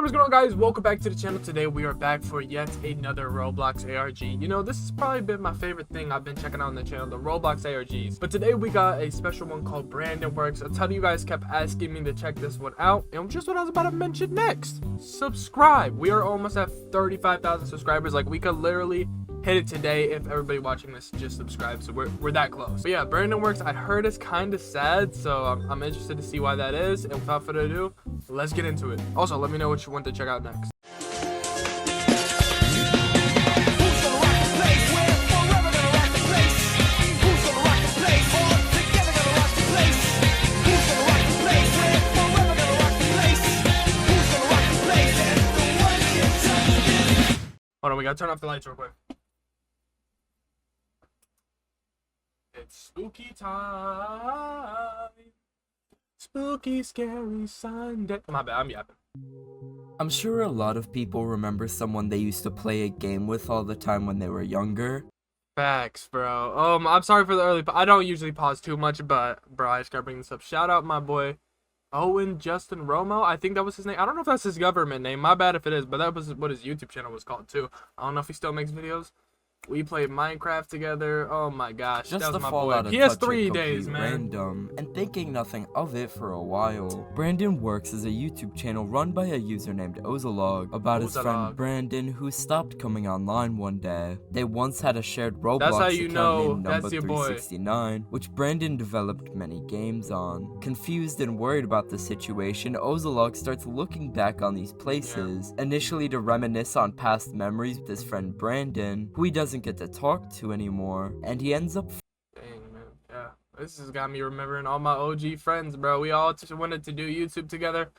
What's going on, guys? Welcome back to the channel. Today we are back for yet another Roblox ARG. You know, this has probably been my favorite thing I've been checking out on the channel, the Roblox ARGs. But today we got a special one called Brandon Works. A ton of you guys kept asking me to check this one out, and just what I was about to mention next. Subscribe. We are almost at 35,000 subscribers. Like, we could literally hit it today if everybody watching this just subscribes. So we're that close. But yeah, Brandon Works, I heard, is kind of sad, so I'm interested to see why that is. And without further ado, let's get into it. Also, let me know what you want to check out next. Hold on, we gotta turn off the lights real quick. It's spooky time. Spooky, scary Sunday. My bad, I'm yapping. I'm sure a lot of people remember someone they used to play a game with all the time when they were younger. Facts, bro. I'm sorry for the early. I don't usually pause too much, but bro, I just gotta bring this up. Shout out my boy Owen Justin Romo. I think that was his name. I don't know if that's his government name. My bad if it is, but that was what his YouTube channel was called too. I don't know if he still makes videos. We played Minecraft together. Oh my gosh, Just that was to my fall boy. out of He has touch 3 and days, complete man. random, and thinking nothing of it for a while. Brandon Works is a YouTube channel run by a user named Ozolog about his friend Brandon, who stopped coming online one day. They once had a shared Roblox account named Number369, which Brandon developed many games on. Confused and worried about the situation, Ozolog starts looking back on these places, initially to reminisce on past memories with his friend Brandon, who he doesn't get to talk to anymore, and he ends up Dang, man. Yeah, this has got me remembering all my OG friends, bro. We all just wanted to do YouTube together.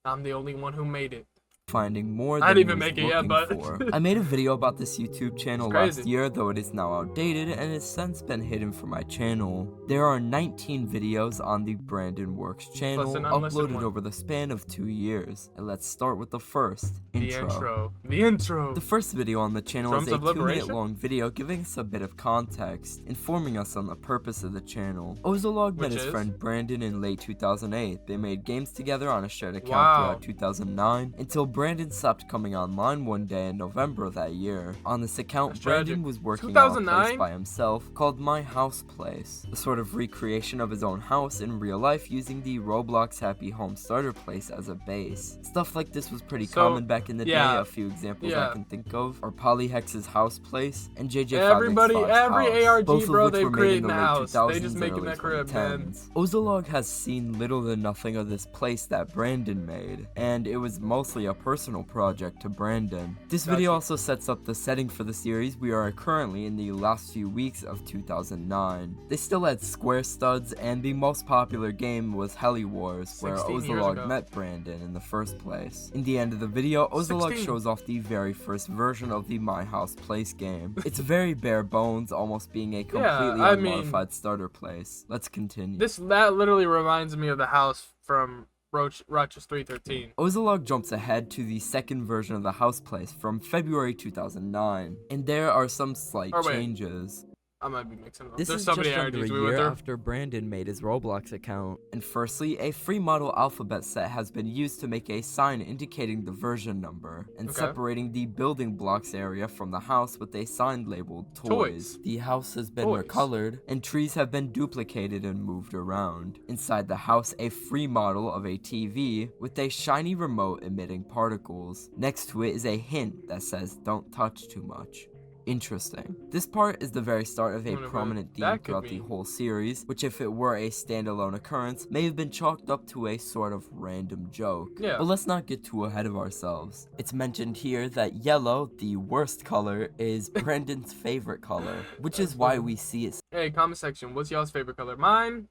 I'm the only one who made it. finding more than I didn't even he was make it yet, looking but for. I made a video about this YouTube channel last crazy. year, though it is now outdated and has since been hidden from my channel. There are 19 videos on the Brandon Works channel, uploaded over the span of 2 years. And let's start with the first, intro. The intro. The first video on the channel Drums is a of 2-minute Liberation? long video giving us a bit of context, informing us on the purpose of the channel. Ozolog met his friend Brandon in late 2008. They made games together on a shared account throughout 2009, until Brandon stopped coming online one day in November of that year. On this account, Brandon was working on a place by himself called My House Place, a sort of recreation of his own house in real life using the Roblox Happy Home Starter Place as a base. Stuff like this was pretty common back in the day. A few examples I can think of are Polyhex's House Place and JJ565's every house, ARG, both bro, of which they were made create in the a late house. 2000s They just and make early that crib, man. 2010s. Ozolog has seen little to nothing of this place that Brandon made, and it was mostly a personal project to Brandon. This video also sets up the setting for the series. We are currently in the last few weeks of 2009. They still had square studs, and the most popular game was Heli Wars, where Ozolog met Brandon in the first place. In the end of the video, Ozolog shows off the very first version of the My House Place game. It's very bare bones, almost being a completely unmodified starter place. Let's continue. That literally reminds me of the house from Roches 313. Ozolog jumps ahead to the second version of the house place from February 2009, and there are some slight changes. I might be mixing them up. This is just under a year after Brandon made his Roblox account. And firstly, a free model alphabet set has been used to make a sign indicating the version number, and separating the building blocks area from the house with a sign labeled Toys. The house has been recolored, and trees have been duplicated and moved around. Inside the house, a free model of a TV with a shiny remote emitting particles. Next to it is a hint that says, "Don't touch too much." Interesting. This part is the very start of a prominent theme throughout the whole series, which, if it were a standalone occurrence, may have been chalked up to a sort of random joke. But let's not get too ahead of ourselves. It's mentioned here that yellow, the worst color, is Brandon's favorite color, which is why we see it Hey, comment section, what's y'all's favorite color? Mine,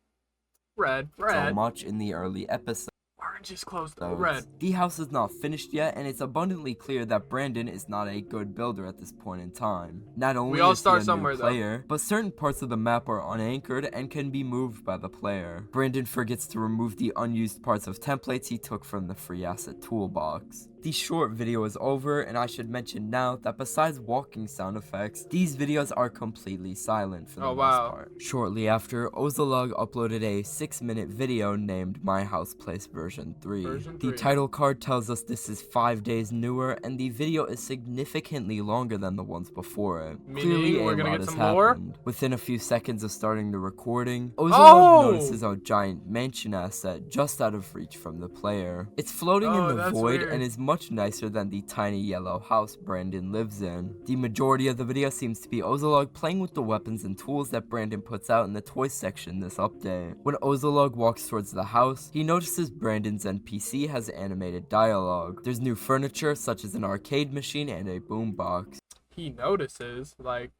red. So much in the early episodes. Orange is close though. Red. The house is not finished yet, and it's abundantly clear that Brandon is not a good builder at this point in time. Not only is he a new player, but certain parts of the map are unanchored and can be moved by the player. Brandon forgets to remove the unused parts of templates he took from the free asset toolbox. The short video is over, and I should mention now that besides walking sound effects, these videos are completely silent for the most part. Shortly after, Ozolog uploaded a 6-minute video named My House Place version 3. The title card tells us this is 5 days newer, and the video is significantly longer than the ones before it. Clearly a lot has happened. Within a few seconds of starting the recording, Ozolog notices a giant mansion asset just out of reach from the player. It's floating in the void and is much nicer than the tiny yellow house Brandon lives in. The majority of the video seems to be Ozolog playing with the weapons and tools that Brandon puts out in the toy section this update. When Ozolog walks towards the house, he notices Brandon's NPC has animated dialogue. There's new furniture such as an arcade machine and a boombox. He notices, like,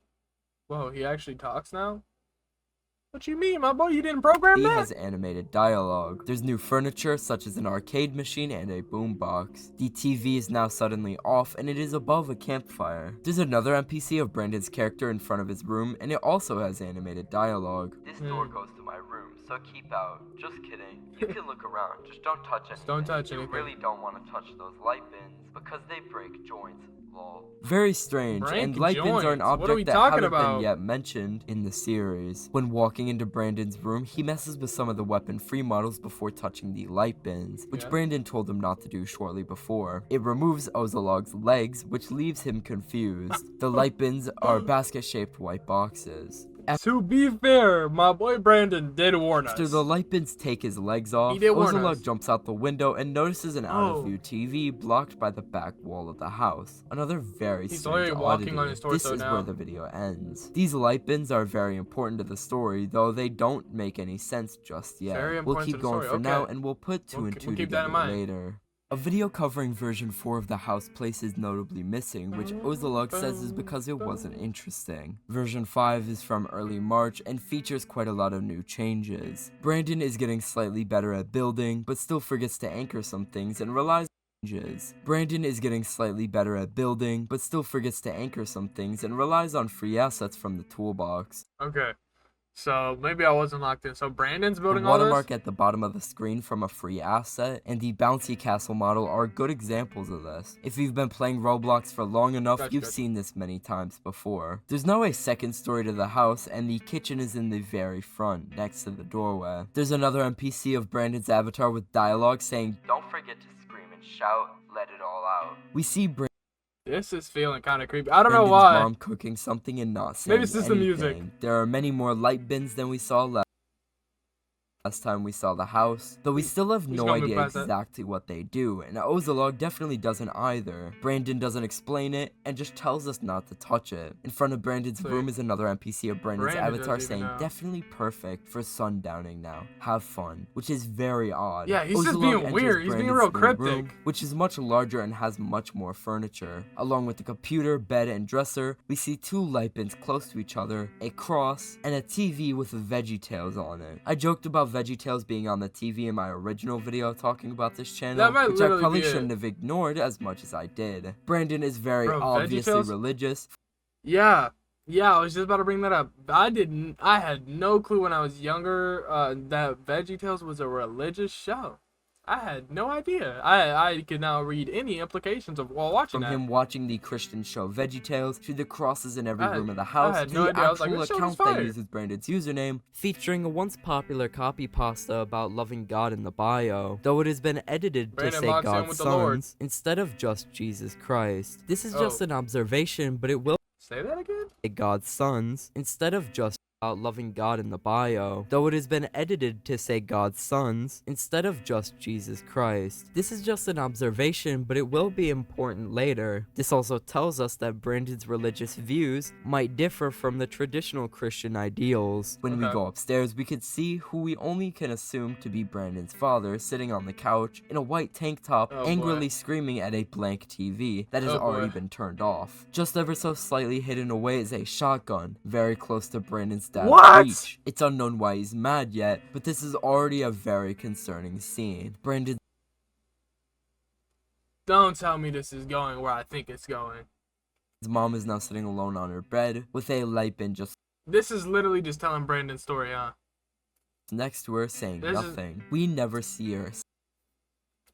whoa, he actually talks now? What you mean, my boy? You didn't program that? He has animated dialogue. There's new furniture such as an arcade machine and a boombox. The TV is now suddenly off and it is above a campfire. There's another NPC of Brandon's character in front of his room and it also has animated dialogue. This door goes to my room, so keep out. Just kidding. You can look around, just don't touch anything. Don't touch anything. You really don't want to touch those light bins because they break joints. Very strange, and light bins are an object that haven't been yet mentioned in the series. When walking into Brandon's room, he messes with some of the weapon-free models before touching the light bins, which Brandon told him not to do shortly before. It removes Ozolog's legs, which leaves him confused. The light bins are basket-shaped white boxes. To be fair, my boy Brandon did warn us. After the light bins take his legs off, Ozolog jumps out the window and notices an out-of-view TV blocked by the back wall of the house. Another very strange oddity. This is where the video ends. These light bins are very important to the story, though they don't make any sense just yet. We'll keep going for now, and we'll put two and two together later. A video covering version 4 of the house place is notably missing, which Ozolog says is because it wasn't interesting. Version 5 is from early March and features quite a lot of new changes. Brandon is getting slightly better at building, but still forgets to anchor some things and relies on changes. Brandon is getting slightly better at building, but still forgets to anchor some things and relies on free assets from the toolbox. Okay. So maybe I wasn't locked in. So Brandon's building all this? The watermark at the bottom of the screen from a free asset and the bouncy castle model are good examples of this. If you've been playing Roblox for long enough, you've seen this many times before. There's now a second story to the house and the kitchen is in the very front, next to the doorway. There's another NPC of Brandon's avatar with dialogue saying, "Don't forget to scream and shout, let it all out." We see This is feeling kind of creepy. I don't know why. Mom cooking something and not saying Maybe it's just anything. The music. There are many more light bins than we saw last time we saw the house, though we still have no idea exactly what they do, and Ozolog definitely doesn't either. Brandon doesn't explain it, and just tells us not to touch it. In front of Brandon's room is another NPC of Brandon's avatar saying, "Definitely perfect for sundowning now. Have fun," which is very odd. Yeah, he's just being weird. He's being real cryptic. Room, which is much larger and has much more furniture. Along with the computer, bed, and dresser, we see two light bins close to each other, a cross, and a TV with VeggieTales on it. I joked about VeggieTales being on the TV in my original video talking about this channel, which I probably shouldn't have ignored as much as I did. Brandon is very obviously religious. Yeah, I was just about to bring that up. I had no clue when I was younger that VeggieTales was a religious show. I had no idea. I could now read any implications of while watching that. From him watching the Christian show VeggieTales, to the crosses in every room of the house, to the actual account that uses Brandon's username, featuring a once popular copy pasta about loving God in the bio, though it has been edited to say God's sons instead of just Jesus Christ. This is just an observation, but it will say that again? God's sons instead of just about loving God in the bio, though it has been edited to say God's sons instead of just Jesus Christ. This is just an observation, but it will be important later. This also tells us that Brandon's religious views might differ from the traditional Christian ideals. When we go upstairs, we could see who we only can assume to be Brandon's father sitting on the couch in a white tank top, angrily screaming at a blank TV that has already been turned off. Just ever so slightly hidden away is a shotgun, very close to Brandon's dad's reach. It's unknown why he's mad yet, but this is already a very concerning scene. Brandon's Don't tell me this is going where I think it's going. His mom is now sitting alone on her bed with a light bin just This is literally just telling Brandon's story, huh? next to her saying nothing. We never see her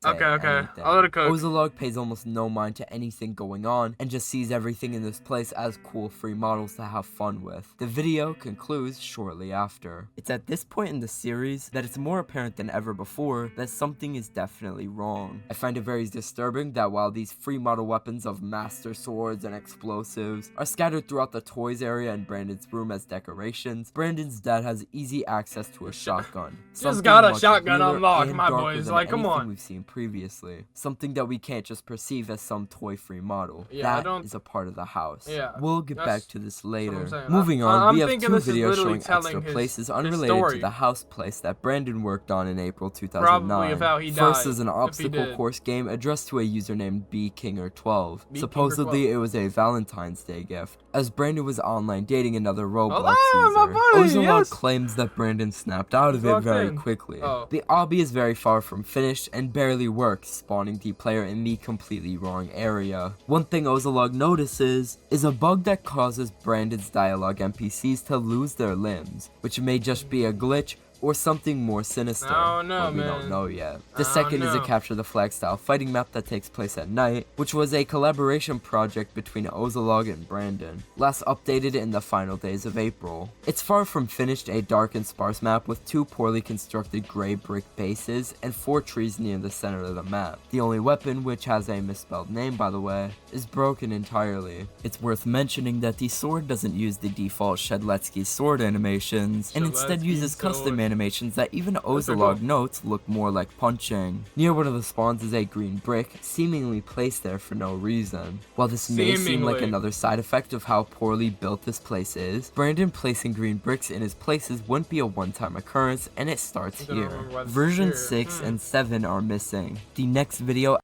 say Okay. anything. I'll let it cook. Ozolog pays almost no mind to anything going on and just sees everything in this place as cool free models to have fun with. The video concludes shortly after. It's at this point in the series that it's more apparent than ever before that something is definitely wrong. I find it very disturbing that while these free model weapons of master swords and explosives are scattered throughout the toys area in Brandon's room as decorations, Brandon's dad has easy access to a shotgun. Just got a shotgun unlocked, my boys. Like, come on. We've seen previously. Something that we can't just perceive as some toy-free model. Yeah, that is a part of the house. Yeah, we'll get back to this later. Saying. Moving on, we have two videos showing extra places unrelated to the house place that Brandon worked on in April 2009. Probably of how he died, First is an obstacle course game addressed to a user named BKinger12. Supposedly, it was a Valentine's Day gift, as Brandon was online dating another Roblox user. Ozolog claims that Brandon snapped out of it very quickly. The obby is very far from finished and barely works, spawning the player in the completely wrong area. One thing Ozolog notices is a bug that causes Brandon's dialogue NPCs to lose their limbs, which may just be a glitch or something more sinister, but we don't know yet. The second is a capture the flag style fighting map that takes place at night, which was a collaboration project between Ozolog and Brandon, last updated in the final days of April. It's far from finished, a dark and sparse map with 2 poorly constructed gray brick bases and 4 trees near the center of the map. The only weapon, which has a misspelled name by the way, is broken entirely. It's worth mentioning that the sword doesn't use the default Shedletsky sword animations, and instead uses custom animations that even Ozolog notes look more like punching. Near one of the spawns is a green brick, seemingly placed there for no reason. While this may seem like another side effect of how poorly built this place is, Brandon placing green bricks in his places wouldn't be a one-time occurrence, and it starts here. Version 6 and 7 are missing. The next video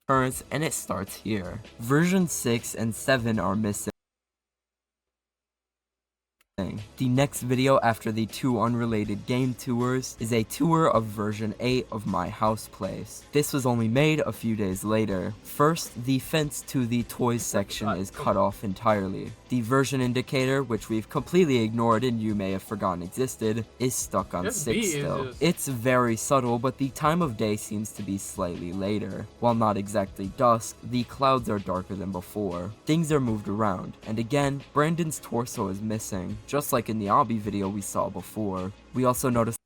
and it starts here. Version 6 and 7 are missing. The next video after the 2 unrelated game tours is a tour of version 8 of My House Place. This was only made a few days later. First, the fence to the toys section is cut off entirely. The version indicator, which we've completely ignored and you may have forgotten existed, is stuck on 6 still. It's very subtle, but the time of day seems to be slightly later. While not exactly dusk, the clouds are darker than before. Things are moved around, and again, Brandon's torso is missing, just like in the obby video we saw before. We also noticed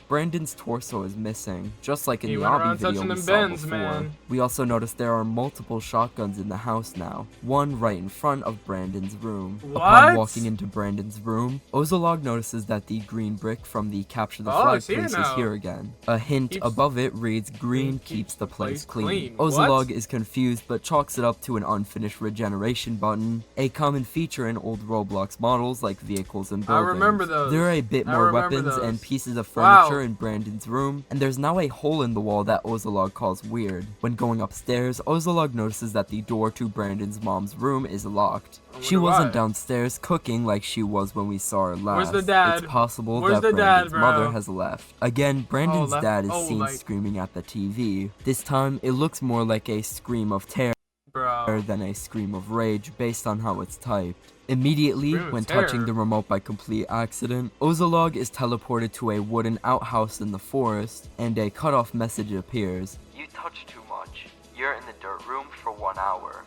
Brandon's torso is missing, just like in the obby video we saw before. We also noticed there are multiple shotguns in the house now, one right in front of Brandon's room. Upon walking into Brandon's room, Ozolog notices that the green brick from the capture the flag place is here again. A hint above it reads, "Green keeps the place clean." Ozolog is confused but chalks it up to an unfinished regeneration button, a common feature in old Roblox models like vehicles and buildings. I remember those. There are a bit more weapons and pieces of furniture in Brandon's room, and there's now a hole in the wall that Ozolog calls weird. When going upstairs, Ozolog notices that the door to Brandon's mom's room is locked. She wasn't downstairs cooking like she was when we saw her last. Where's the dad? It's possible that Brandon's mother has left. Again, Brandon's dad is seen screaming at the TV. This time, it looks more like a scream of terror than a scream of rage based on how it's typed. Immediately, when touching the remote by complete accident, Ozolog is teleported to a wooden outhouse in the forest, and a cutoff message appears. "You touch too much. You're in the dirt room for 1 hour."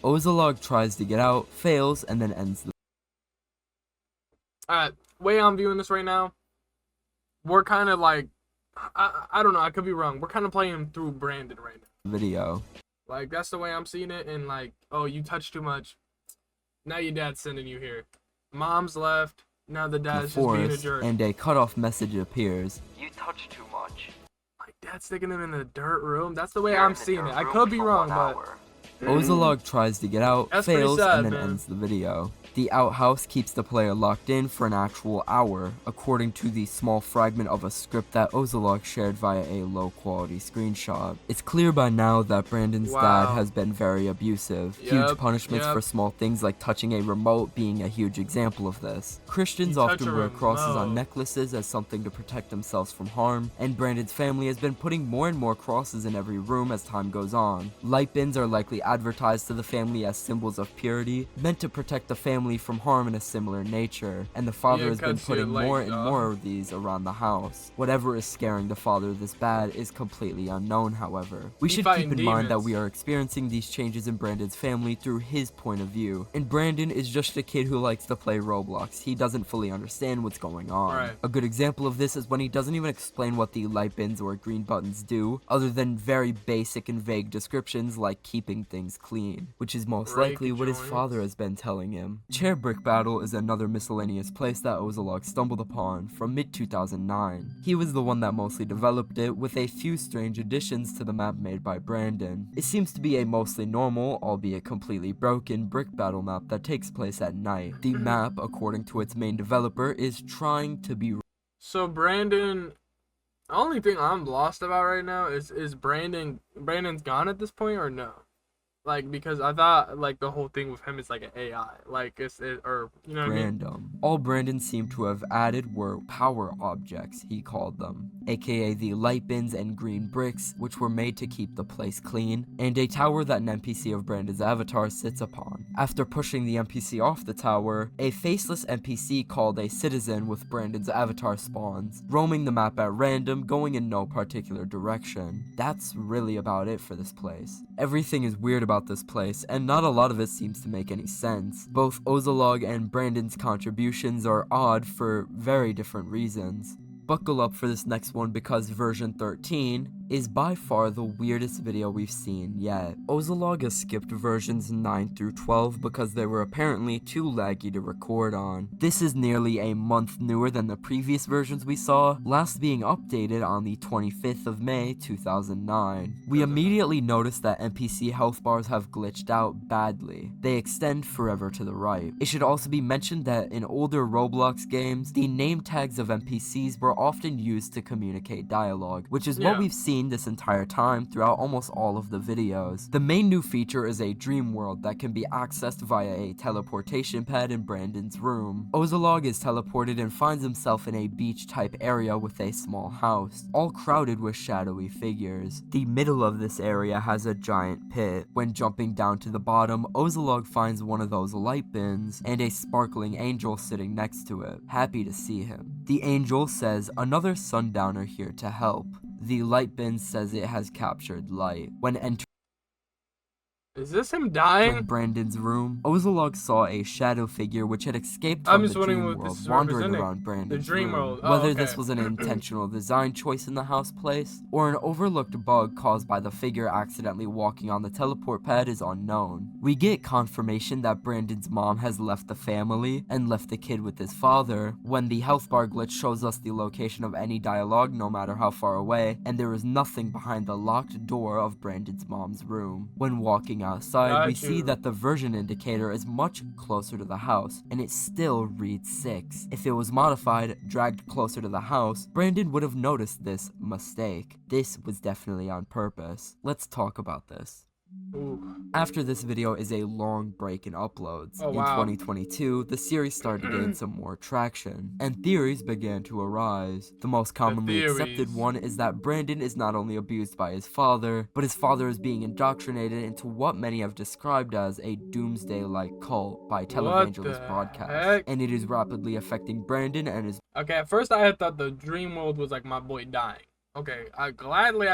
Ozolog tries to get out, fails, and then ends the way I'm viewing this right now, we're kind of like, I don't know, I could be wrong. We're kind of playing through Brandon right now. Video. Like, that's the way I'm seeing it, and like, oh, you touch too much. Now your dad's sending you here. Mom's left. Now the dad's just being a jerk. And a cutoff message appears. "You touch too much." My dad's sticking him in the dirt room. That's the way I'm seeing it. I could be wrong, but Ozolog tries to get out, fails, sad, and then ends the video. The outhouse keeps the player locked in for an actual hour, according to the small fragment of a script that Ozolog shared via a low-quality screenshot. It's clear by now that Brandon's dad has been very abusive. Huge punishments for small things like touching a remote being a huge example of this. Christians often wear crosses on necklaces as something to protect themselves from harm, and Brandon's family has been putting more and more crosses in every room as time goes on. Light bins are likely advertised to the family as symbols of purity, meant to protect the family from harm in a similar nature, and the father has been putting more and more of these around the house. Whatever is scaring the father this bad is completely unknown, however. We should keep in mind that we are experiencing these changes in Brandon's family through his point of view, and Brandon is just a kid who likes to play Roblox. He doesn't fully understand what's going on. A good example of this is when he doesn't even explain what the light bins or green buttons do, other than very basic and vague descriptions like keeping things clean, which is most likely what his father has been telling him. Chair Brick Battle is another miscellaneous place that Ozolog stumbled upon from mid-2009. He was the one that mostly developed it, with a few strange additions to the map made by Brandon. It seems to be a mostly normal, albeit completely broken, brick battle map that takes place at night. The map, according to its main developer, is trying to be... So Brandon... The only thing I'm lost about right now is Brandon's gone at this point or no? Like, because I thought, like, the whole thing with him is like an AI. Like, or, you know what I mean? Random. All Brandon seemed to have added were power objects, he called them, aka the light bins and green bricks, which were made to keep the place clean, and a tower that an NPC of Brandon's avatar sits upon. After pushing the NPC off the tower, a faceless NPC called a citizen with Brandon's avatar spawns, roaming the map at random, going in no particular direction. That's really about it for this place. Everything is weird about this place, and not a lot of it seems to make any sense. Both Ozolog and Brandon's contributions are odd for very different reasons. Buckle up for this next one because version 13 is by far the weirdest video we've seen yet. Ozolog has skipped versions 9 through 12 because they were apparently too laggy to record on. This is nearly a month newer than the previous versions we saw, last being updated on the 25th of May 2009. We immediately noticed that NPC health bars have glitched out badly. They extend forever to the right. It should also be mentioned that in older Roblox games, the name tags of NPCs were often used to communicate dialogue, which is what we've seen this entire time throughout almost all of the videos. The main new feature is a dream world that can be accessed via a teleportation pad in Brandon's room. Ozolog is teleported and finds himself in a beach type area with a small house, all crowded with shadowy figures. The middle of this area has a giant pit. When jumping down to the bottom, Ozolog finds one of those light bins and a sparkling angel sitting next to it, happy to see him. The angel says, "Another sundowner here to help." The light bin says it has captured light. When entering Is this him dying? Brandon's room, Ozolog saw a shadow figure which had escaped from the dream world, wandering around Brandon's room. Whether this was an intentional design choice in the house place, or an overlooked bug caused by the figure accidentally walking on the teleport pad is unknown. We get confirmation that Brandon's mom has left the family, and left the kid with his father, when the health bar glitch shows us the location of any dialogue no matter how far away, and there is nothing behind the locked door of Brandon's mom's room. When walking outside, we see that the version indicator is much closer to the house, and it still reads 6. If it was modified, dragged closer to the house, Brandon would have noticed this mistake. This was definitely on purpose. Let's talk about this. After this video is a long break in uploads. In 2022, the series started to gain some more traction, and theories began to arise. The most commonly accepted one is that Brandon is not only abused by his father, but his father is being indoctrinated into what many have described as a doomsday-like cult by televangelist broadcasts, and it is rapidly affecting Brandon and his... Okay, at first I had thought the dream world was like my boy dying. Okay, I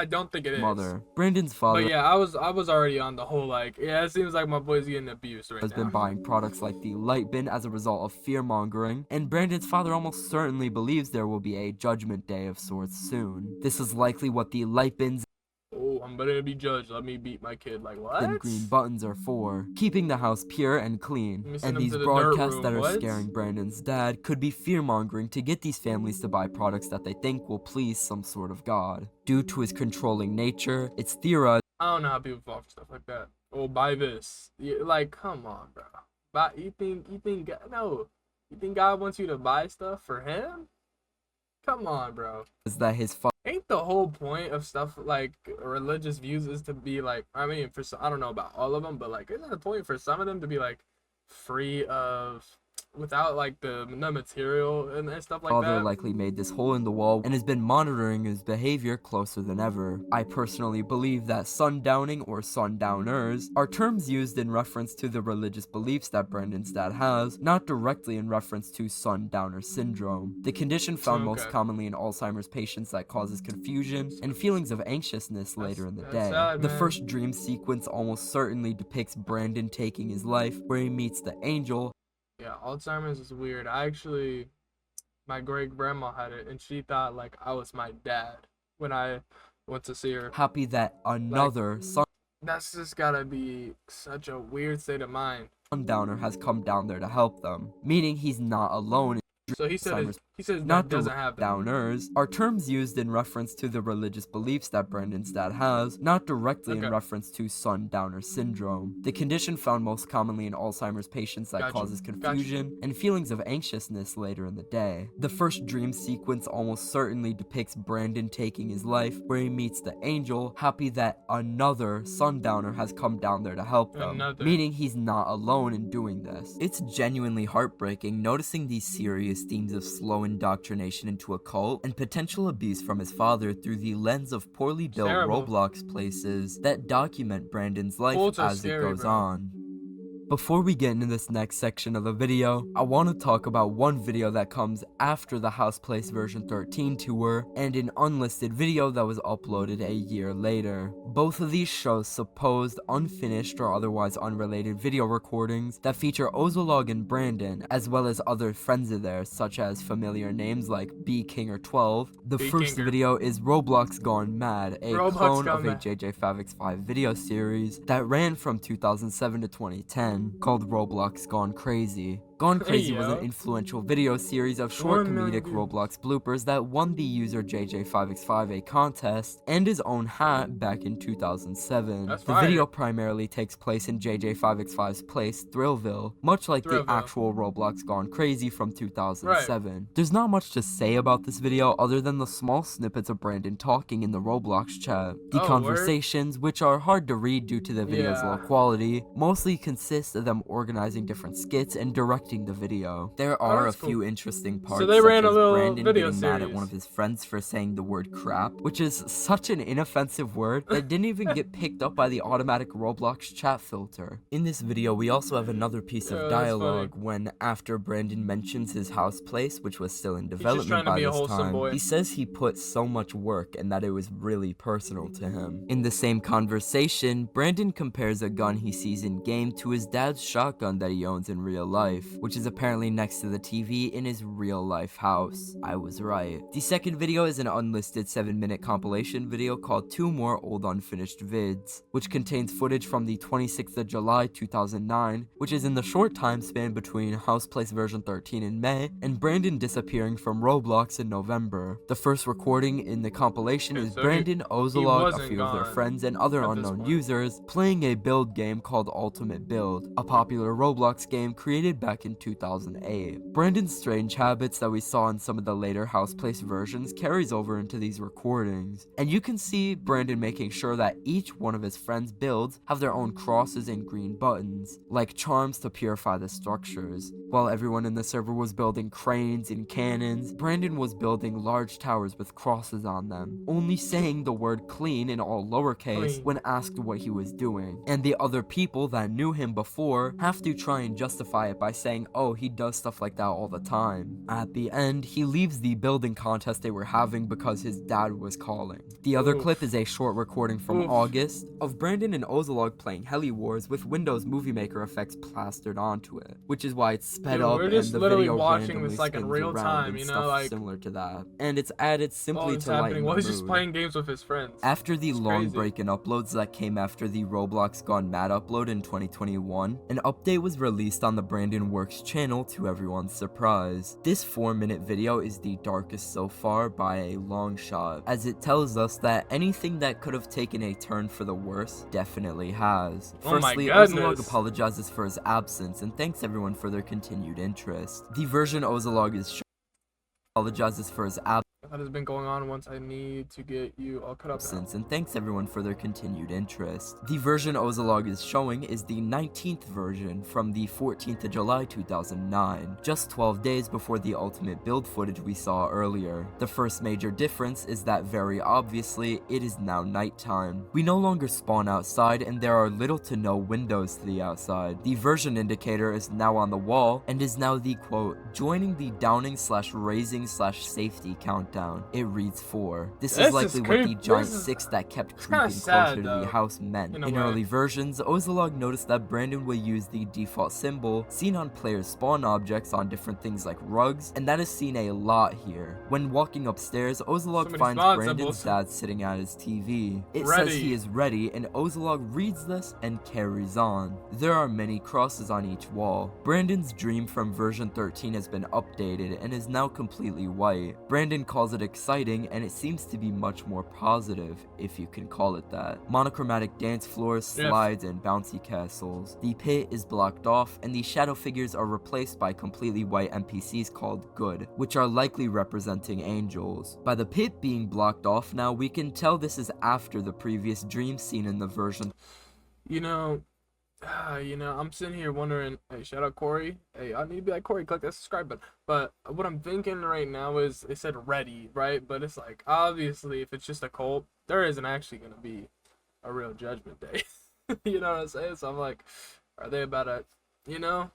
don't think it is. Mother. Brandon's father. But yeah, I was already on the whole like, yeah, it seems like my boy's getting abused right now. Has been buying products like the light bin as a result of fear mongering, and Brandon's father almost certainly believes there will be a judgment day of sorts soon. This is likely what the light bins I'm gonna be judged, let me beat my kid. Like, what? And green buttons are for keeping the house pure and clean. And these broadcasts that are scaring Brandon's dad could be fear-mongering to get these families to buy products that they think will please some sort of god. Due to his controlling nature, it's theorized... I don't know how people fall for stuff like that. Oh, buy this. Like, come on, bro. You think God wants you to buy stuff for him? Come on, bro. Is that his Ain't the whole point of stuff like religious views is to be like, I mean, I don't know about all of them, but like, isn't the point for some of them to be like free of without like the material and stuff like Father that. likely made this hole in the wall and has been monitoring his behavior closer than ever. I personally believe that sundowning or sundowners are terms used in reference to the religious beliefs that Brandon's dad has, not directly in reference to sundowner syndrome. The condition found most commonly in Alzheimer's patients that causes confusion and feelings of anxiousness later in the day. Sad, the first dream sequence almost certainly depicts Brandon taking his life, where he meets the angel. Yeah, Alzheimer's is weird. My great grandma had it, and she thought like I was my dad when I went to see her. Happy that another son. That's just gotta be such a weird state of mind. Sundowner has come down there to help them, meaning he's not alone. So he said not doesn't have them. Downers are terms used in reference to the religious beliefs that Brandon's dad has, not directly in reference to sundowner syndrome. The condition found most commonly in Alzheimer's patients that causes confusion and feelings of anxiousness later in the day. The first dream sequence almost certainly depicts Brandon taking his life, where he meets the angel, happy that another sundowner has come down there to help them, meaning he's not alone in doing this. It's genuinely heartbreaking noticing these serious themes of slow indoctrination into a cult and potential abuse from his father through the lens of poorly built Roblox places that document Brandon's life as it goes on. Before we get into this next section of the video, I want to talk about one video that comes after the House Place version 13 tour and an unlisted video that was uploaded a year later. Both of these show supposed unfinished or otherwise unrelated video recordings that feature Ozolog and Brandon, as well as other friends of theirs such as familiar names like B-Kinger12. The first video is Roblox Gone Mad, a clone of a JJ Favix 5 video series that ran from 2007 to 2010. Called Roblox Gone Crazy. Gone Crazy was an influential video series of short comedic Roblox bloopers that won the user JJ5x5 a contest and his own hat back in 2007. The video primarily takes place in JJ5x5's place, Thrillville, much like the actual Roblox Gone Crazy from 2007. There's not much to say about this video other than the small snippets of Brandon talking in the Roblox chat. The conversations, which are hard to read due to the video's low quality, mostly consist of them organizing different skits and directing the video. There are a few interesting parts, so they ran such a little as Brandon video getting mad at one of his friends for saying the word crap, which is such an inoffensive word that didn't even get picked up by the automatic Roblox chat filter. In this video, we also have another piece of dialogue when, after Brandon mentions his house place, which was still in development by this time, he says he put so much work and that it was really personal to him. In the same conversation, Brandon compares a gun he sees in game to his dad's shotgun that he owns in real life, which is apparently next to the TV in his real life house. I was right. The second video is an unlisted 7-minute compilation video called 2 More Old Unfinished Vids, which contains footage from the 26th of July 2009, which is in the short time span between House Place version 13 in May and Brandon disappearing from Roblox in November. The first recording in the compilation is Brandon, Ozolog, a few of their friends, and other unknown users playing a build game called Ultimate Build, a popular Roblox game created back in 2008. Brandon's strange habits that we saw in some of the later House Place versions carries over into these recordings, and you can see Brandon making sure that each one of his friends' builds have their own crosses and green buttons, like charms to purify the structures. While everyone in the server was building cranes and cannons, Brandon was building large towers with crosses on them, only saying the word clean in all lowercase when asked what he was doing. And the other people that knew him before have to try and justify it by saying, oh, he does stuff like that all the time. At the end, he leaves the building contest they were having because his dad was calling. The other clip is a short recording from August of Brandon and Ozolog playing Heli Wars with Windows Movie Maker effects plastered onto it, which is why it's sped up and the video randomly spins like in real time, you know, like similar to that. And it's added simply to lighten the mood. He's just playing games with his friends. After the long break in uploads that came after the Roblox Gone Mad upload in 2021, an update was released on the Brandon Works channel to everyone's surprise. This 4-minute video is the darkest so far by a long shot, as it tells us that anything that could have taken a turn for the worse definitely has. Firstly, Ozolog apologizes for his absence and thanks everyone for their continued interest. The version Ozolog is apologizes for his absence. What has been going on once I need to get you all cut up now. And thanks everyone for their continued interest. The version Ozolog is showing is the 19th version from the 14th of July 2009, just 12 days before the ultimate build footage we saw earlier. The first major difference is that very obviously, it is now nighttime. We no longer spawn outside and there are little to no windows to the outside. The version indicator is now on the wall and is now the quote, joining the downing slash raising slash safety countdown. It reads 4. This is likely what the giant 6 that kept creeping closer to the house meant. In early versions, Ozolog noticed that Brandon will use the default symbol seen on players' spawn objects on different things like rugs, and that is seen a lot here. When walking upstairs, Ozolog finds Brandon's dad sitting at his TV. It says he is ready, and Ozolog reads this and carries on. There are many crosses on each wall. Brandon's dream from version 13 has been updated and is now completely white. Brandon calls it exciting, and it seems to be much more positive, if you can call it that. Monochromatic dance floors, slides, and bouncy castles. The pit is blocked off, and the shadow figures are replaced by completely white NPCs called Good, which are likely representing angels. By the pit being blocked off now, we can tell this is after the previous dream scene in the version. You know, I'm sitting here wondering, hey, shout out Corey. Hey, I need to be like, Corey, click that subscribe button. But what I'm thinking right now is, it said ready, right? But it's like, obviously, if it's just a cult, there isn't actually going to be a real judgment day. You know what I'm saying? So I'm like, are they about to,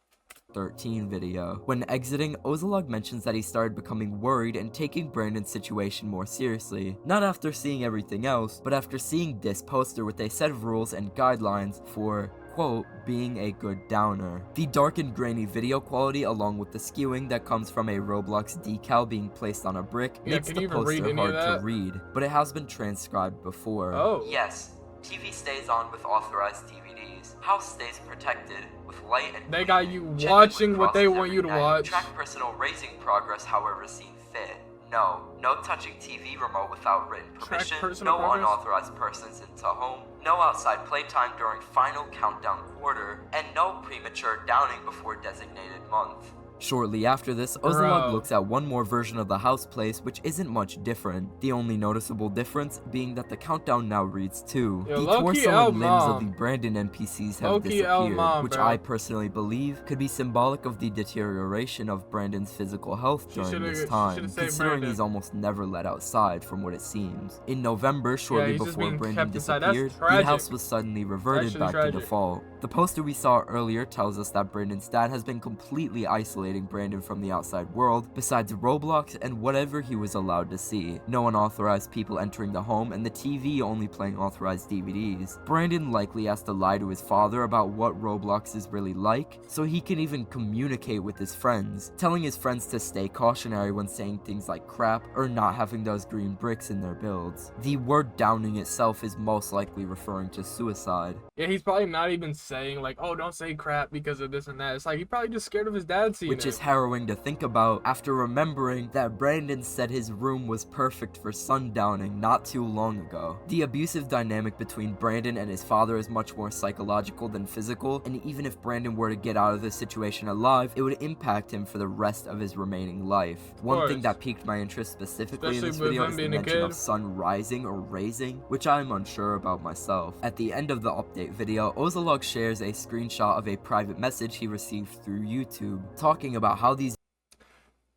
13 video. When exiting, Ozolog mentions that he started becoming worried and taking Brandon's situation more seriously. Not after seeing everything else, but after seeing this poster with a set of rules and guidelines for quote, being a good downer. The dark and grainy video quality along with the skewing that comes from a Roblox decal being placed on a brick makes the poster hard to read, but it has been transcribed before. Oh. Yes, TV stays on with authorized DVDs. House stays protected with light and they got you watching what they want you to watch. Track personal raising progress however seen fit. No touching TV remote without written permission, no unauthorized persons into home, no outside playtime during final countdown quarter, and no premature downing before designated month. Shortly after this, Ozolog looks at one more version of the house place, which isn't much different. The only noticeable difference being that the countdown now reads 2. The torso and limbs of the Brandon NPCs have disappeared, which I personally believe could be symbolic of the deterioration of Brandon's physical health during this time, considering he's almost never let outside from what it seems. In November, shortly before Brandon disappeared, the house was suddenly reverted back to default. The poster we saw earlier tells us that Brandon's dad has been completely isolated Brandon from the outside world, besides Roblox and whatever he was allowed to see. No unauthorized people entering the home, and the TV only playing authorized DVDs. Brandon likely has to lie to his father about what Roblox is really like, so he can even communicate with his friends, telling his friends to stay cautionary when saying things like crap, or not having those green bricks in their builds. The word downing itself is most likely referring to suicide. Yeah, he's probably not even saying like, oh, don't say crap because of this and that. It's like, he's probably just scared of his dad seeing Which is harrowing to think about after remembering that Brandon said his room was perfect for sundowning not too long ago. The abusive dynamic between Brandon and his father is much more psychological than physical, and even if Brandon were to get out of this situation alive, it would impact him for the rest of his remaining life. One thing that piqued my interest specifically in this video is the mention of sun rising or raising, which I'm unsure about myself. At the end of the update video, Ozolog shares a screenshot of a private message he received through YouTube, talking about how these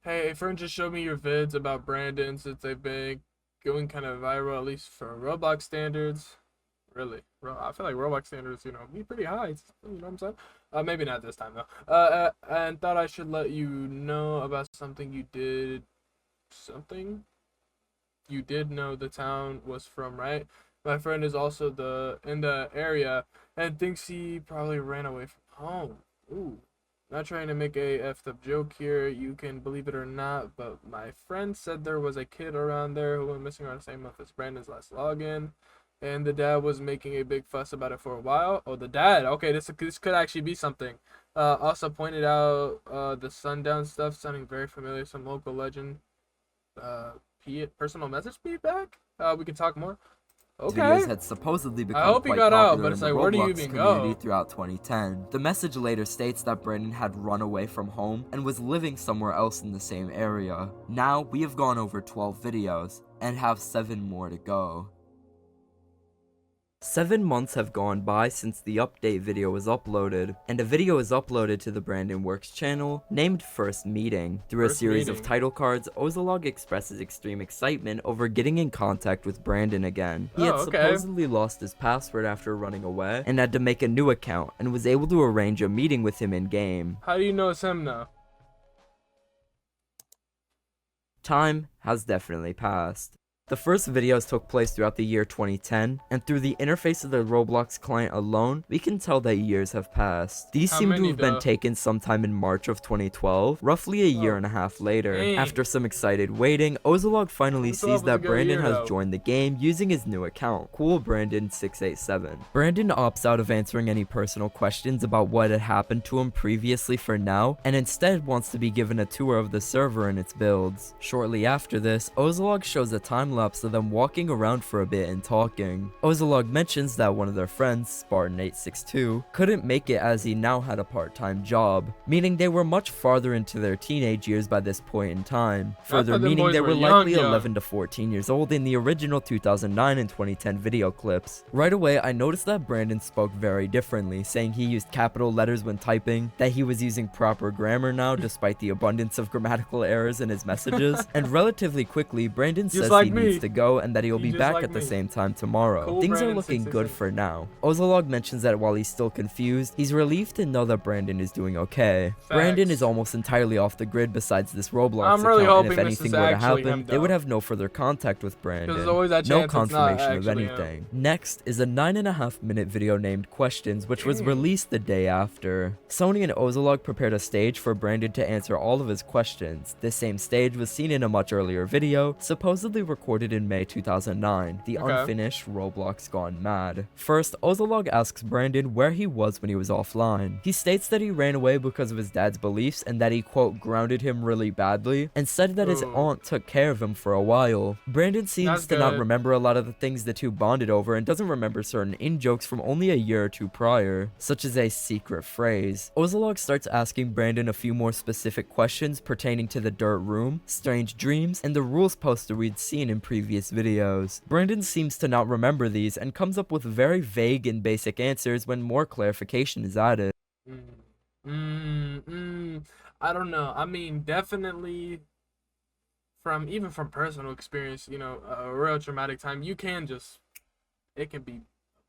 Hey, a friend just showed me your vids about Brandon since they've been going kind of viral, at least for Roblox standards. Really, I feel like Roblox standards, be pretty high. You know what I'm saying? Maybe not this time though. And thought I should let you know about something you did. Something you did know the town was from, right? My friend is also in the area and thinks he probably ran away from home. Ooh. Not trying to make a effed up joke here, you can believe it or not, but my friend said there was a kid around there who went missing around the same month as Brandon's last login, and the dad was making a big fuss about it for a while. Oh, the dad. Okay, this could actually be something. Also pointed out the sundown stuff sounding very familiar. Some local legend. Personal message feedback. We can talk more. Okay. Videos had supposedly become I hope he quite got out, popular but it's in the like, where do you Roblox even community go? throughout 2010. The message later states that Brandon had run away from home and was living somewhere else in the same area. Now, we have gone over 12 videos, and have 7 more to go. 7 months have gone by since the update video was uploaded, and a video is uploaded to the Brandon Works channel named First Meeting. Through a series of title cards, Ozolog expresses extreme excitement over getting in contact with Brandon again. He had supposedly lost his password after running away, and had to make a new account, and was able to arrange a meeting with him in-game. How do you know it's him now? Time has definitely passed. The first videos took place throughout the year 2010, and through the interface of the Roblox client alone, we can tell that years have passed. These seem to have been taken sometime in March of 2012, roughly a year and a half later. After some excited waiting, Ozolog finally sees that Brandon has joined the game using his new account, CoolBrandon687. Brandon opts out of answering any personal questions about what had happened to him previously for now, and instead wants to be given a tour of the server and its builds. Shortly after this, Ozolog shows a timelapse of them walking around for a bit and talking. Ozolog mentions that one of their friends, Spartan862, couldn't make it as he now had a part-time job, meaning they were much farther into their teenage years by this point in time. Further meaning they were likely 11 to 14 years old in the original 2009 and 2010 video clips. Right away, I noticed that Brandon spoke very differently, saying he used capital letters when typing, that he was using proper grammar now despite the abundance of grammatical errors in his messages, and relatively quickly, Brandon says he needs to go and that he'll be back at the same time tomorrow. Things are looking good for now. Ozolog mentions that while he's still confused, he's relieved to know that Brandon is doing okay. Brandon is almost entirely off the grid besides this Roblox account, and if anything were to happen, they would have no further contact with Brandon. No confirmation of anything. Next is a 9.5-minute video named Questions, which was released the day after. Sony and Ozolog prepared a stage for Brandon to answer all of his questions. This same stage was seen in a much earlier video, supposedly recorded in May 2009, the unfinished Roblox Gone Mad. First, Ozolog asks Brandon where he was when he was offline. He states that he ran away because of his dad's beliefs and that he, quote, grounded him really badly, and said that his aunt took care of him for a while. Brandon seems to not remember a lot of the things the two bonded over and doesn't remember certain in-jokes from only a year or two prior, such as a secret phrase. Ozolog starts asking Brandon a few more specific questions pertaining to the dirt room, strange dreams, and the rules poster we'd seen in previous videos. Brandon seems to not remember these and comes up with very vague and basic answers when more clarification is added. I don't know. I mean, definitely even from personal experience, you know, a real traumatic time, it can be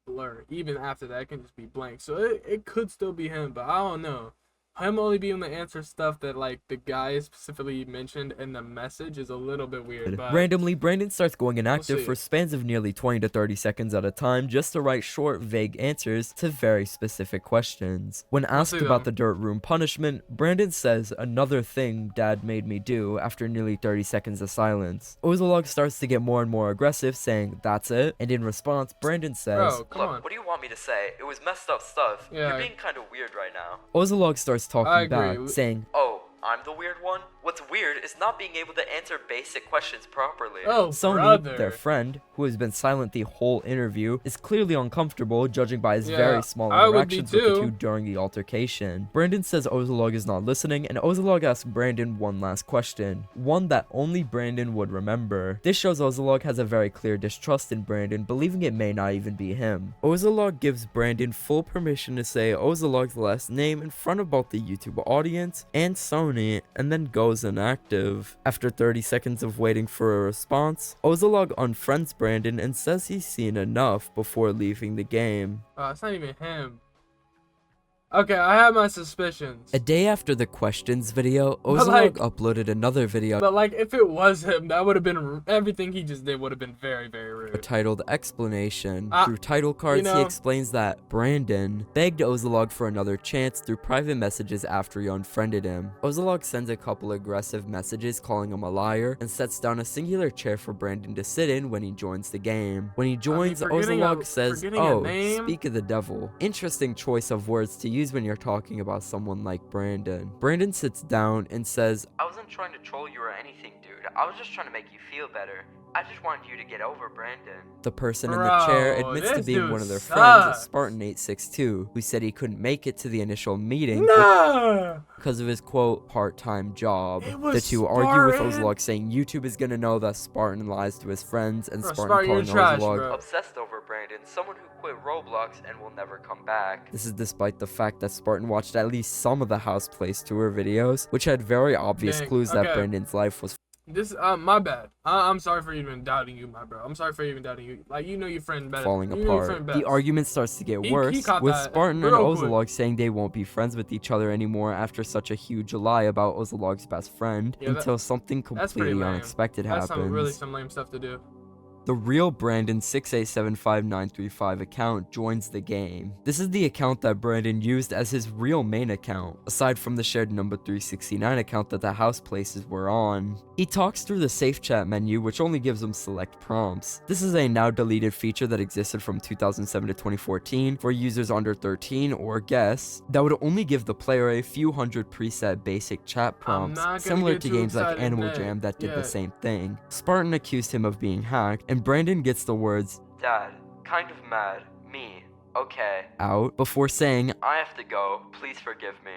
blur. Even after that, it can just be blank. So it could still be him, but I don't know. Him only being able to answer stuff that, like, the guy specifically mentioned in the message is a little bit weird. But randomly, Brandon starts going inactive for spans of nearly 20 to 30 seconds at a time just to write short, vague answers to very specific questions. When asked about the dirt room punishment, Brandon says, "Another thing Dad made me do," after nearly 30 seconds of silence. Ozolog starts to get more and more aggressive, saying, "That's it?" And in response, Brandon says, "Look, what do you want me to say? It was messed up stuff. You're being kind of weird right now." Ozolog starts talking back, saying, "Oh, I'm the weird one? What's weird is not being able to answer basic questions properly." Sony, their friend, who has been silent the whole interview, is clearly uncomfortable, judging by his very small interactions with the two during the altercation. Brandon says Ozolog is not listening, and Ozolog asks Brandon one last question, one that only Brandon would remember. This shows Ozolog has a very clear distrust in Brandon, believing it may not even be him. Ozolog gives Brandon full permission to say Ozolog's last name in front of both the YouTube audience and Sony, and then goes inactive. After 30 seconds of waiting for a response, Ozolog unfriends Brandon and says he's seen enough before leaving the game. It's not even him. Okay, I have my suspicions. A day after the questions video, Ozolog uploaded another video. But like, if it was him, that would have been, everything he just did would have been very, very rude. Titled Explanation. Through title cards, he explains that Brandon begged Ozolog for another chance through private messages after he unfriended him. Ozolog sends a couple aggressive messages calling him a liar and sets down a singular chair for Brandon to sit in when he joins the game. When he joins, Ozolog says, "Oh, speak of the devil." Interesting choice of words to use when you're talking about someone like Brandon. Brandon sits down and says, "I wasn't trying to troll you or anything, dude. I was just trying to make you feel better. I just wanted you to get over Brandon. The person in the chair Bro, admits to this being dude one of their sucks. friends, Spartan862, who said he couldn't make it to the initial meeting Nah. because of his quote part-time job. It was The two argue with Spartan. Ozolog, saying YouTube is gonna know that Spartan lies to his friends, and Bro, Spartan Spartan, you're calling trash, Ozolog bro. Obsessed over Brandon, someone who quit Roblox and will never come back. This is despite the fact that Spartan watched at least some of the House Place tour videos, which had very obvious Dang, clues that okay. Brandon's life was This, my bad. I'm sorry for even doubting you, my bro. I'm sorry for even doubting you. Like, you know your friend better. falling You know your apart. friend The best. argument starts to get He worse, caught with that Spartan and real quick. Ozolog saying they won't be friends with each other anymore after such a huge lie about Ozolog's best friend, Yeah, until something that's pretty completely lame. unexpected That's happens. some lame stuff to do. The real Brandon 6875935 account joins the game. This is the account that Brandon used as his real main account, aside from the shared number 369 account that the house places were on. He talks through the safe chat menu, which only gives him select prompts. This is a now deleted feature that existed from 2007 to 2014 for users under 13 or guests that would only give the player a few hundred preset basic chat prompts, similar to games like Animal Jam that did the same thing. Spartan accused him of being hacked, and Brandon gets the words, Dad, kind of mad. Me. Okay. out before saying, I have to go. Please forgive me.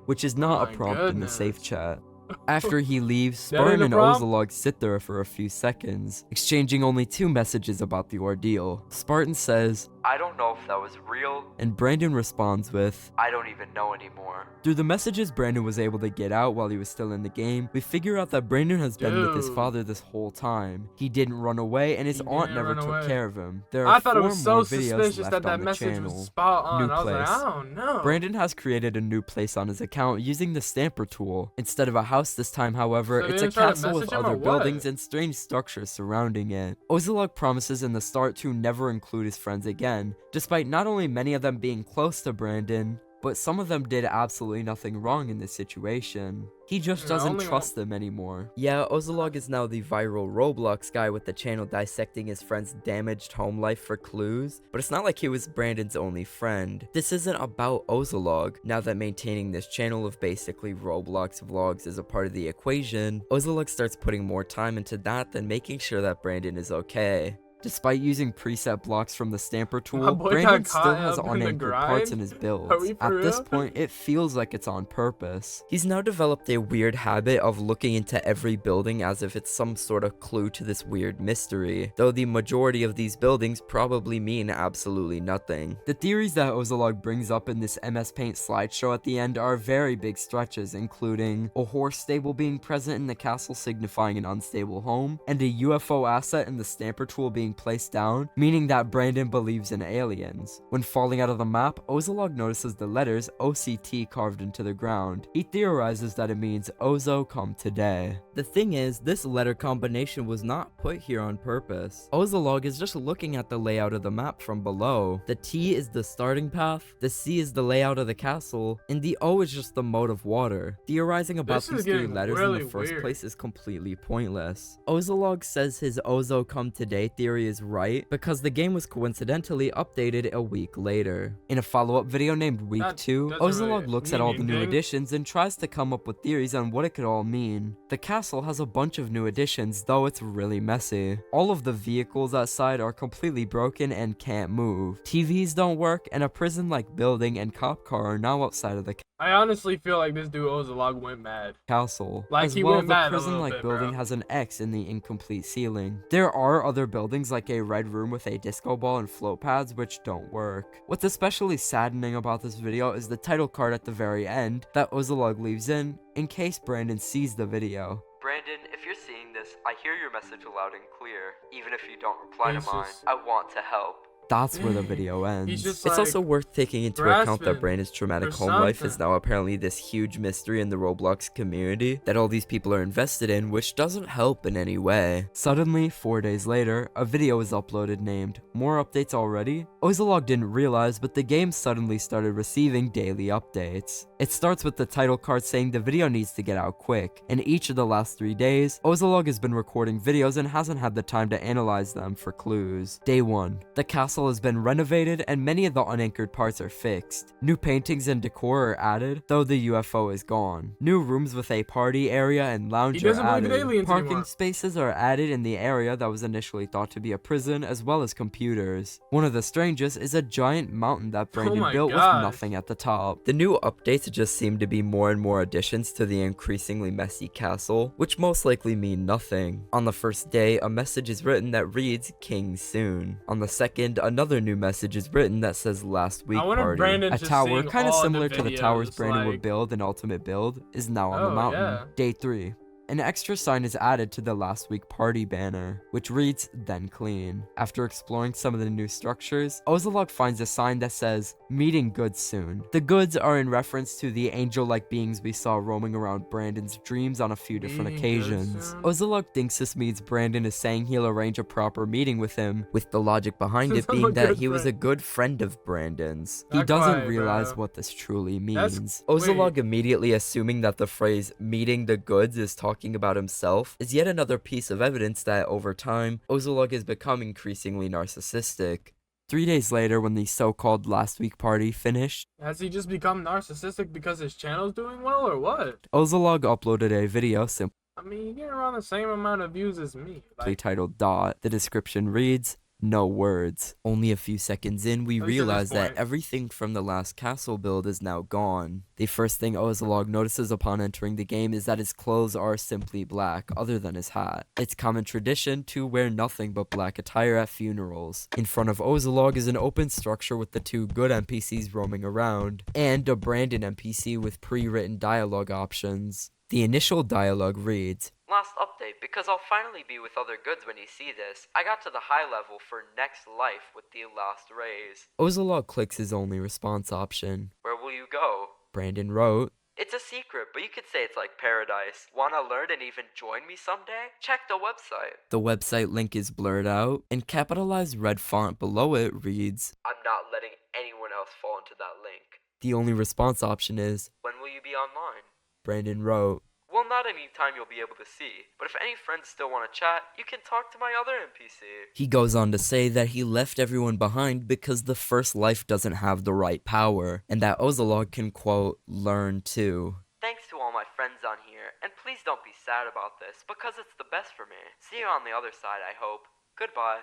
which is not My a prompt in the goodness. safe chat. After he leaves, That ain't Spartan a and prompt? Ozolog sit there for a few seconds, exchanging only 2 messages about the ordeal. Spartan says, I don't know if that was real. and Brandon responds with, I don't even know anymore. through the messages Brandon was able to get out while he was still in the game, we figure out that Brandon has been with his Dude. father this whole time. He didn't run away, and his He aunt didn't never run took away. care of him. There are I thought it 4 was more so videos suspicious left that on that the message channel. was spot on. New I was like, place. I don't know. Brandon has created a new place on his account using the stamper tool. Instead of a house this time, however, So they it's a didn't try to castle with message him other or what? buildings and strange structures surrounding it. Ozolog promises in the start to never include his friends again, despite not only many of them being close to Brandon, but some of them did absolutely nothing wrong in this situation. He just Yeah, doesn't only trust them anymore. Yeah, Ozolog is now the viral Roblox guy with the channel dissecting his friend's damaged home life for clues, but it's not like he was Brandon's only friend. This isn't about Ozolog. Now that maintaining this channel of basically Roblox vlogs is a part of the equation, Ozolog starts putting more time into that than making sure that Brandon is okay. Despite using preset blocks from the stamper My tool, boy Brandon got still caught has up in the unanchored parts grind? in his builds. Are we for At this real? point, it feels like it's on purpose. He's now developed a weird habit of looking into every building as if it's some sort of clue to this weird mystery, though the majority of these buildings probably mean absolutely nothing. The theories that Ozolog brings up in this MS Paint slideshow at the end are very big stretches, including a horse stable being present in the castle signifying an unstable home, and a UFO asset in the stamper tool being placed down, meaning that Brandon believes in aliens. When falling out of the map, Ozolog notices the letters OCT carved into the ground. He theorizes that it means Ozo come today. The thing is, this letter combination was not put here on purpose. Ozolog is just looking at the layout of the map from below. The T is the starting path, the C is the layout of the castle, and the O is just the mode of water. Theorizing about This is these 3 getting letters really in the first weird. place is completely pointless. Ozolog says his Ozo come today theory is right because the game was coincidentally updated a week later. In a follow-up video named Week That 2, doesn't Ozolog really looks at mean all the new anything. additions and tries to come up with theories on what it could all mean. The castle has a bunch of new additions, though it's really messy. All of the vehicles outside are completely broken and can't move. TVs don't work, and a prison-like building and cop car are now outside of the I honestly feel like this dude Ozolog went mad. castle. Like, As he well, went the mad a prison-like little bit, building bro. has an X in the incomplete ceiling. There are other buildings like a red room with a disco ball and float pads which don't work. What's especially saddening about this video is the title card at the very end that Ozolog leaves in case Brandon sees the video. Brandon, if you're seeing this, I hear your message loud and clear. Even if you don't reply He's to mine, just- I want to help. That's where the video ends. just, It's like, also worth taking into account that grasping Brandon's traumatic for home life is something. now apparently this huge mystery in the Roblox community that all these people are invested in, which doesn't help in any way. Suddenly, 4 days later, a video is uploaded named More Updates Already? Ozolog didn't realize, but the game suddenly started receiving daily updates. It starts with the title card saying the video needs to get out quick. In each of the last 3 days, Ozolog has been recording videos and hasn't had the time to analyze them for clues. Day 1. The castle castle has been renovated and many of the unanchored parts are fixed. New paintings and decor are added, though the UFO is gone. New rooms with a party area and lounge are added. Parking spaces are added in the area that was initially thought to be a prison, as well as computers. One of the strangest is a giant mountain that Brandon built with nothing at the top. The new updates just seem to be more and more additions to the increasingly messy castle, which most likely mean nothing. On the first day, a message is written that reads "King soon." On the second, another new message is written that says "Last week party." A tower, kind of similar to the towers Brandon would build in Ultimate Build, is now on the mountain. Day 3. An extra sign is added to the last week party banner, which reads, "Then clean." After exploring some of the new structures, Ozolog finds a sign that says, "Meeting goods soon." The goods are in reference to the angel-like beings we saw roaming around Brandon's dreams on a few different occasions. Ozolog thinks this means Brandon is saying he'll arrange a proper meeting with him, with the logic behind it being that he was a good friend of Brandon's. He doesn't realize what this truly means. Ozolog immediately assuming that the phrase "meeting the goods" is talking about himself is yet another piece of evidence that, over time, Ozolog has become increasingly narcissistic. 3 days later, when the so-called last week party finished, has he just become narcissistic because his channel's doing well, or what? Ozolog uploaded a video simply you get around the same amount of views as me. Titled "Dot." The description reads, "No words." Only a few seconds in, we realize that everything from the last castle build is now gone. The first thing Ozolog notices upon entering the game is that his clothes are simply black, other than his hat. It's common tradition to wear nothing but black attire at funerals. In front of Ozolog is an open structure with the 2 good NPCs roaming around, and a Brandon NPC with pre-written dialogue options. The initial dialogue reads, "Last update, because I'll finally be with other goods when you see this. I got to the high level for next life with the last raise." Ozolog clicks his only response option. "Where will you go?" Brandon wrote, "It's a secret, but you could say it's like paradise. Wanna learn and even join me someday? Check the website." The website link is blurred out, and capitalized red font below it reads, "I'm not letting anyone else fall into that link." The only response option is, "When will you be online?" Brandon wrote, "Well, not any time you'll be able to see, but if any friends still want to chat, you can talk to my other NPC." He goes on to say that he left everyone behind because the first life doesn't have the right power, and that Ozolog can, quote, "learn too." "Thanks to all my friends on here, and please don't be sad about this, because it's the best for me. See you on the other side, I hope. Goodbye."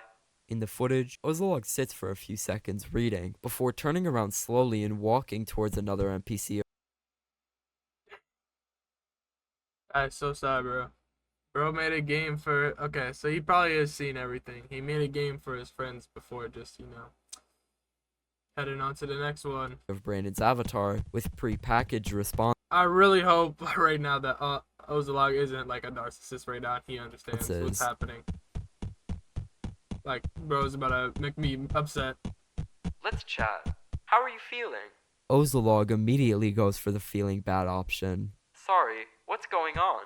In the footage, Ozolog sits for a few seconds reading, before turning around slowly and walking towards another NPC. That's so sad, bro. Bro made a game for... Okay, so he probably has seen everything. He made a game for his friends before just, heading on to the next one. Of Brandon's avatar with pre-packaged response. I really hope right now that Ozolog isn't like a narcissist right now. He understands what's happening. Like, bro's about to make me upset. "Let's chat. How are you feeling?" Ozolog immediately goes for the feeling bad option. "Sorry, what's going on?"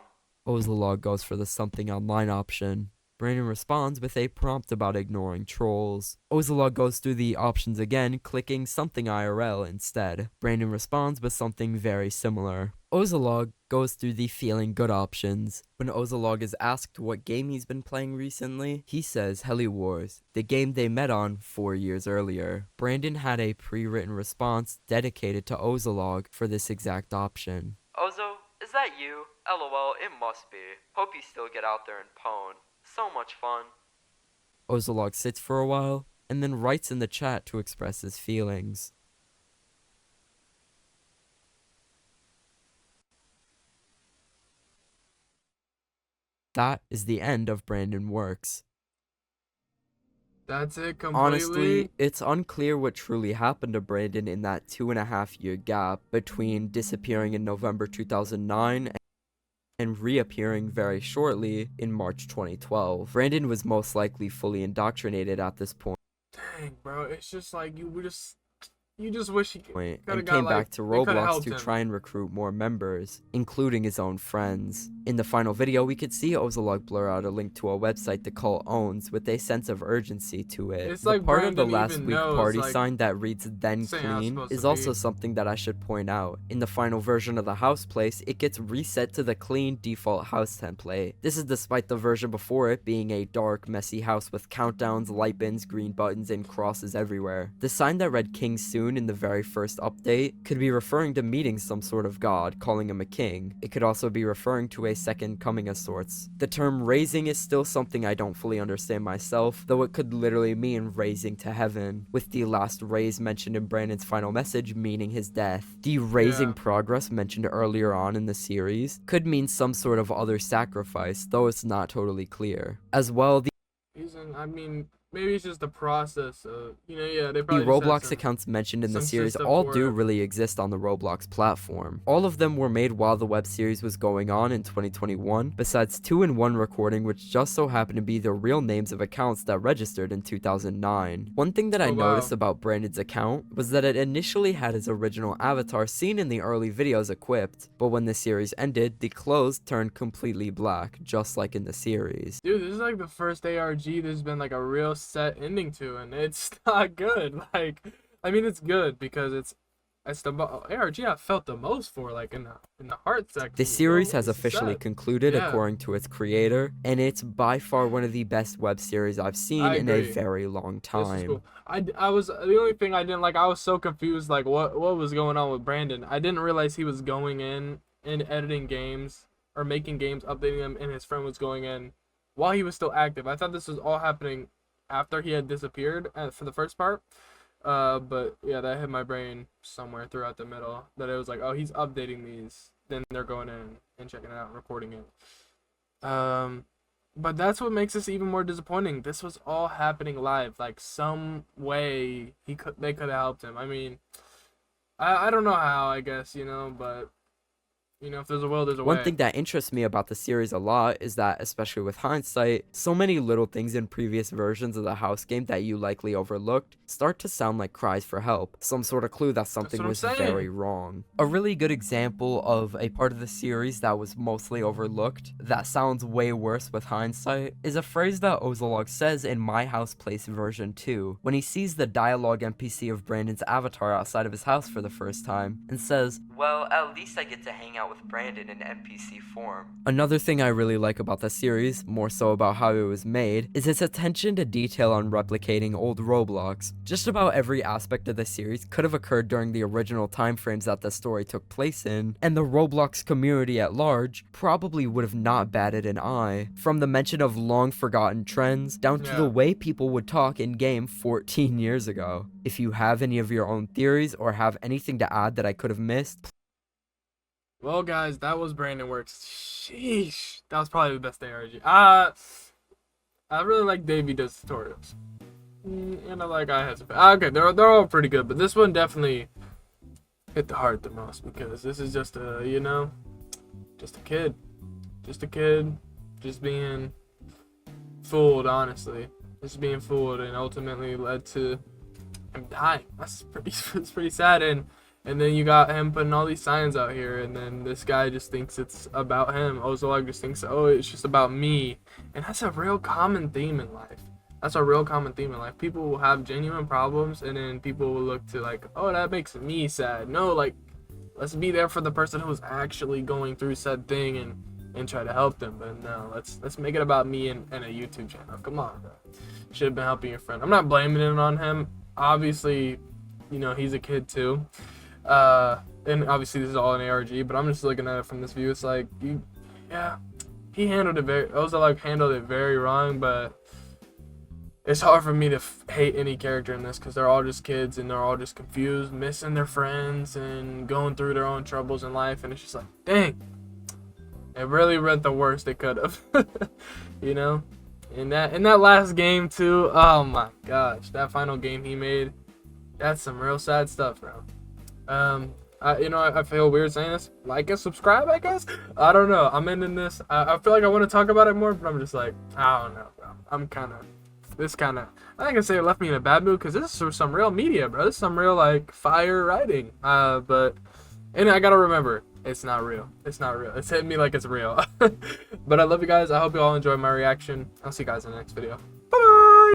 Ozolog goes for the something online option. Brandon responds with a prompt about ignoring trolls. Ozolog goes through the options again, clicking something IRL instead. Brandon responds with something very similar. Ozolog goes through the feeling good options. When Ozolog is asked what game he's been playing recently, he says Heli Wars, the game they met on 4 years earlier. Brandon had a pre-written response dedicated to Ozolog for this exact option. "Ozo, is that you? LOL, it must be. Hope you still get out there and pwn. So much fun." Ozolog sits for a while, and then writes in the chat to express his feelings. That is the end of Brandon Works. That's it completely? Honestly, it's unclear what truly happened to Brandon in that 2.5-year gap between disappearing in November 2009 and reappearing very shortly in March 2012. Brandon was most likely fully indoctrinated at this point. Dang, bro, it's just like you just wish he could have and got came like, back to they coulda Roblox helped to him. try and recruit more members, including his own friends. In the final video, we could see Ozolog blur out a link to a website the cult owns with a sense of urgency to it. It's The like part of the Brandon last even week knows, party like, sign that reads "then this ain't how it's clean" supposed is to also be. something that I should point out. In the final version of the house place, it gets reset to the clean default house template. This is despite the version before it being a dark, messy house with countdowns, light bins, green buttons, and crosses everywhere. The sign that read "King Soon" in the very first update could be referring to meeting some sort of god, calling him a king. It could also be referring to a second coming of sorts. The term raising is still something I don't fully understand myself, though it could literally mean raising to heaven, with the last raise mentioned in Brandon's final message meaning his death. The raising progress mentioned earlier on in the series could mean some sort of other sacrifice, though it's not totally clear. As well, I mean, maybe it's just the process of, you know, yeah, they the probably just had Roblox some, accounts mentioned in the series system all for do it. really exist on the Roblox platform. All of them were made while the web series was going on in 2021, besides 2 in 1 recording which just so happened to be the real names of accounts that registered in 2009. One thing that I noticed about Brandon's account was that it initially had his original avatar seen in the early videos equipped, but when the series ended, the clothes turned completely black, just like in the series. Dude, this is like the first ARG there's been like a real set ending to, and it's not good. Like, I mean, it's good because it's the ARG I felt the most for, like in the heart section. The series has officially concluded according to its creator, and it's by far one of the best web series I've seen in a very long time. This is cool. I was the only thing I didn't like. I was so confused, like what was going on with Brandon. I didn't realize he was going in and editing games or making games, updating them, and his friend was going in while he was still active. I thought this was all happening after he had disappeared for the first part. But yeah, that hit my brain somewhere throughout the middle, that it was like, oh, he's updating these, then they're going in and checking it out and recording it. But that's what makes this even more disappointing. This was all happening live. Like, some way they could have helped him. I mean, I don't know how, I guess, you know, but you know, if there's a will, there's a way. One thing that interests me about the series a lot is that, especially with hindsight, so many little things in previous versions of the house game that you likely overlooked start to sound like cries for help, some sort of clue that something was very wrong. A really good example of a part of the series that was mostly overlooked, that sounds way worse with hindsight, is a phrase that Ozolog says in My House Place version 2, when he sees the dialogue NPC of Brandon's avatar outside of his house for the first time, and says, "Well, at least I get to hang out with Brandon in NPC form." Another thing I really like about the series, more so about how it was made, is its attention to detail on replicating old Roblox. Just about every aspect of the series could have occurred during the original time frames that the story took place in, and the Roblox community at large probably would have not batted an eye. From the mention of long forgotten trends, down to the way people would talk in-game 14 years ago. If you have any of your own theories or have anything to add that I could have missed, well, guys, that was Brandon Works. Sheesh, that was probably the best ARG. I really like Davey does tutorials, and I like I has. Okay, they're all pretty good, but this one definitely hit the heart the most because this is just a, you know, just a kid, just being fooled. Honestly, just being fooled, and ultimately led to him dying. It's pretty sad. And then you got him putting all these signs out here, and then this guy just thinks it's about him. Ozolog just thinks, oh, it's just about me. And that's a real common theme in life. People will have genuine problems, and then people will look to like, oh, that makes me sad. No, like, let's be there for the person who's actually going through said thing and try to help them. But no, let's make it about me and a YouTube channel. Come on, bro. Should have been helping your friend. I'm not blaming it on him. Obviously, you know, he's a kid too. And obviously this is all an ARG, but I'm just looking at it from this view. It's like, he handled it Ozolog handled it very wrong, but it's hard for me to hate any character in this because they're all just kids and they're all just confused, missing their friends and going through their own troubles in life, and it's just like, dang, it really read the worst they could have. You know, in that last game too, oh my gosh, that final game he made, that's some real sad stuff, bro. I feel weird saying this. Like and subscribe, I guess. I don't know. I'm ending this. I feel like I want to talk about it more, but I'm just like, I don't know, bro. I'm kind of this kind of, I think I say it left me in a bad mood, because this is some real media, bro. This is some real, like, fire writing. But, and I gotta remember, it's not real. It's not real. It's hitting me like it's real. But I love you guys. I hope you all enjoyed my reaction. I'll see you guys in the next video.